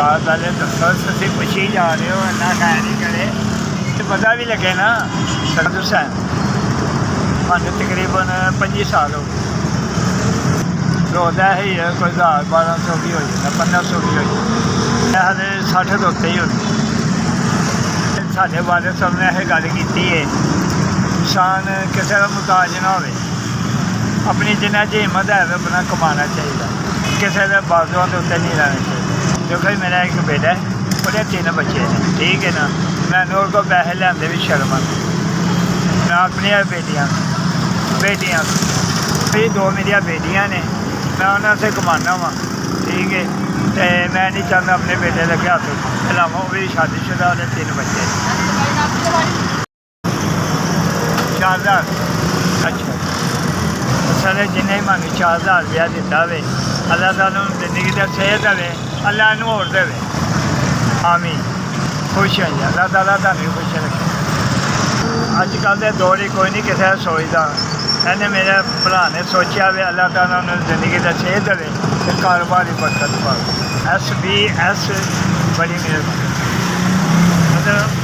बात वाले दसो तुम पुछी जा रहे हो इन्ना खैर नहीं करे तो पता भी लगे ना। सरद हुसैन मैं तकरीबन 25 साल हो गए रोदा ही है कोई 1000-1200 भी हो जाता 1500 भी हो जाता हाले 60 तो उत्ते ही होती। साढ़े वाले साहब ने यह गल की है इंसान किसी का मुताज ना हो अपनी जिन्ना जी हिम्मत है अपना कमाना चाहिए किसी के बाजुओं के उत्ते नहीं रहना चाहिए। देखो मेरा एक बेटा है और 3 बच्चे हैं ठीक है ना। मैंने और को पैसे लिया भी शर्म आती मैं अपनी बेटियाँ मेरी 2 मेरिया बेटियाँ ने मैं उन्होंने से कमाना वा ठीक है। तो मैं नहीं चाहता अपने बेटे लगे हाथ हिलावा वो भी शादीशुदा और 3 बच्चे 4000 अच्छा सर जिन्हें मांगी 4000 रुपया दिता वे अल्लाह ताला जिंदगी का सेहत दे अल्लाह इनू होर दे आमीन खुश है अल्लाह ताला तुहानू खुश रखे। अजकल के दौर ही कोई नहीं किसी सोचता इन्हें मेरे भरा ने सोचा भी अल्लाह ताला उन्होंने जिंदगी का सेहत दे तो कारोबार ही बरकत पावे। SBS बड़ी मेहरबानी मतलब